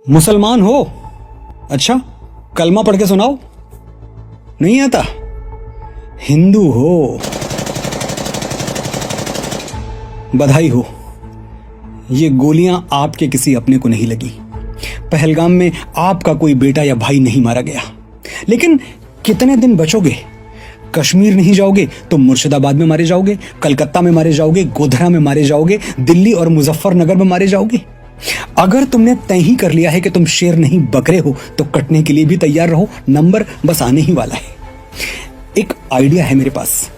मुसलमान हो? अच्छा, कलमा पढ़ के सुनाओ। नहीं आता? हिंदू हो? बधाई हो, ये गोलियां आपके किसी अपने को नहीं लगी। पहलगाम में आपका कोई बेटा या भाई नहीं मारा गया। लेकिन कितने दिन बचोगे? कश्मीर नहीं जाओगे तो मुर्शिदाबाद में मारे जाओगे, कलकत्ता में मारे जाओगे, गोधरा में मारे जाओगे, दिल्ली और मुजफ्फरनगर में मारे जाओगे। अगर तुमने तय ही कर लिया है कि तुम शेर नहीं बकरे हो तो कटने के लिए भी तैयार रहो, नंबर बस आने ही वाला है। एक आइडिया है मेरे पास।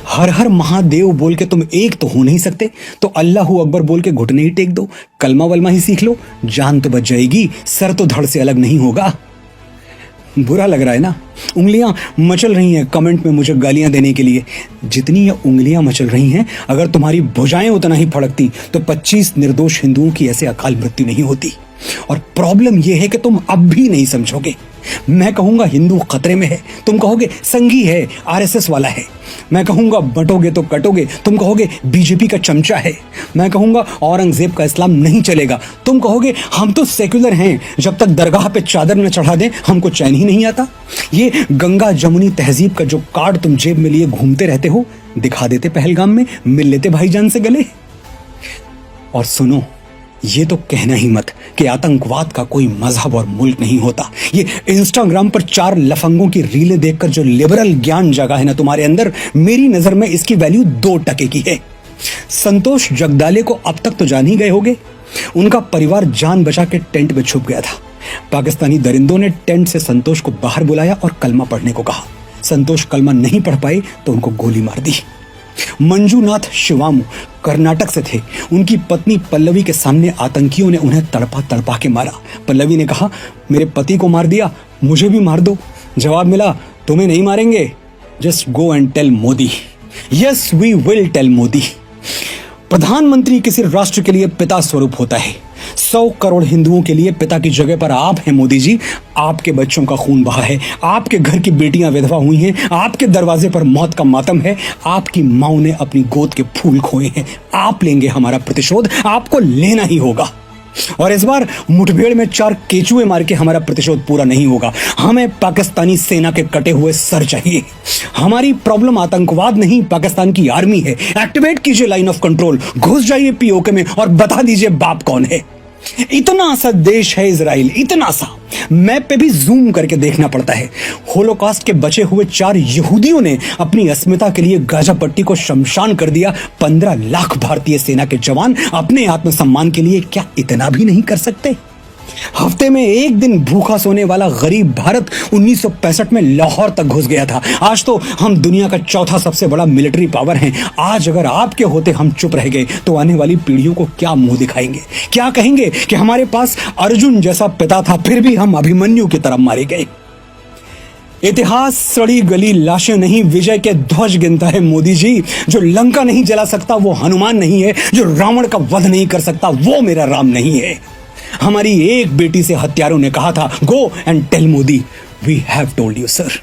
हर हर महादेव बोल के तुम एक तो हो नहीं सकते, तो अल्लाहू अकबर बोल के घुटने ही टेक दो, कलमा वलमा ही सीख लो, जान तो बच जाएगी, सर तो धड़ से अलग नहीं होगा। बुरा लग रहा है ना? उंगलियां मचल रही हैं कमेंट में मुझे गालियां देने के लिए। जितनी ये उंगलियां मचल रही हैं, अगर तुम्हारी भुजाएं उतना ही फड़कती तो 25 निर्दोष हिंदुओं की ऐसे अकाल मृत्यु नहीं होती। और प्रॉब्लम यह है कि तुम अब भी नहीं समझोगे। मैं कहूंगा हिंदू खतरे में है, तुम कहोगे संघी है, आरएसएस वाला है। मैं कहूंगा बटोगे तो कटोगे, तुम कहोगे बीजेपी का चमचा है। मैं कहूंगा औरंगजेब का इस्लाम नहीं चलेगा, तुम कहोगे हम तो सेक्युलर हैं, जब तक दरगाह पे चादर न चढ़ा दें हमको चैन ही नहीं आता। ये गंगा जमुनी तहजीब का जो कार्ड तुम जेब में लिए घूमते रहते हो, दिखा देते पहलगाम में, मिल लेते भाईजान से गले। और सुनो, ये तो कहना ही मत कि आतंकवाद का कोई मजहब और मुल्क नहीं होता। ये इंस्टाग्राम पर 4 लफंगों की रीलें देखकर जो लिबरल ज्ञान जगा है ना तुम्हारे अंदर, मेरी नजर में इसकी वैल्यू 2 टके की है। संतोष जगदाले को अब तक तो जान ही गए होगे। उनका परिवार जान बचा के टेंट में छुप गया था। पाकिस्तानी दरिंदों ने टेंट से संतोष को बाहर बुलाया और कलमा पढ़ने को कहा। संतोष कलमा नहीं पढ़ पाए तो उनको गोली मार दी। मंजूनाथ शिवामू कर्नाटक से थे। उनकी पत्नी पल्लवी के सामने आतंकियों ने उन्हें तड़पा तड़पा के मारा। पल्लवी ने कहा, मेरे पति को मार दिया, मुझे भी मार दो। जवाब मिला, तुम्हें नहीं मारेंगे, just go and tell Modi. Yes we will tell Modi. प्रधानमंत्री किसी राष्ट्र के लिए पिता स्वरूप होता है। 100 करोड़ हिंदुओं के लिए पिता की जगह पर आप हैं मोदी जी। आपके बच्चों का खून बहा है, आपके घर की बेटियां विधवा हुई हैं, आपके दरवाजे पर मौत का मातम है, आपकी माओ ने अपनी गोद के फूल खोए हैं। आप लेंगे हमारा प्रतिशोध, आपको लेना ही होगा। और इस बार मुठभेड़ में 4 केचुए मार के हमारा प्रतिशोध पूरा नहीं होगा। हमें पाकिस्तानी सेना के कटे हुए सर चाहिए। हमारी प्रॉब्लम आतंकवाद नहीं, पाकिस्तान की आर्मी है। एक्टिवेट कीजिए लाइन ऑफ कंट्रोल, घुस जाइए पीओके में और बता दीजिए बाप कौन है। इतना सा देश है इजराइल, इतना सा। मैप पे भी जूम करके देखना पड़ता है। होलोकॉस्ट के बचे हुए 4 यहूदियों ने अपनी अस्मिता के लिए गाजा पट्टी को शमशान कर दिया। 15 लाख भारतीय सेना के जवान अपने आत्मसम्मान के लिए क्या इतना भी नहीं कर सकते? हफ्ते में एक दिन भूखा सोने वाला गरीब भारत 1965 में लाहौर तक घुस गया था। आज तो हम दुनिया का 4था सबसे बड़ा मिलिट्री पावर हैं। आज अगर आपके होते हम चुप रह गए तो आने वाली पीढ़ियों को क्या मुंह दिखाएंगे? क्या कहेंगे कि हमारे पास अर्जुन जैसा पिता था, फिर भी हम अभिमन्यु की तरफ मारे गए। इतिहास सड़ी गली लाशें नहीं, विजय के ध्वज गिनता है मोदी जी। जो लंका नहीं जला सकता वो हनुमान नहीं है, जो रावण का वध नहीं कर सकता वो मेरा राम नहीं है। हमारी एक बेटी से हत्यारों ने कहा था, go and tell Modi, we have told you sir.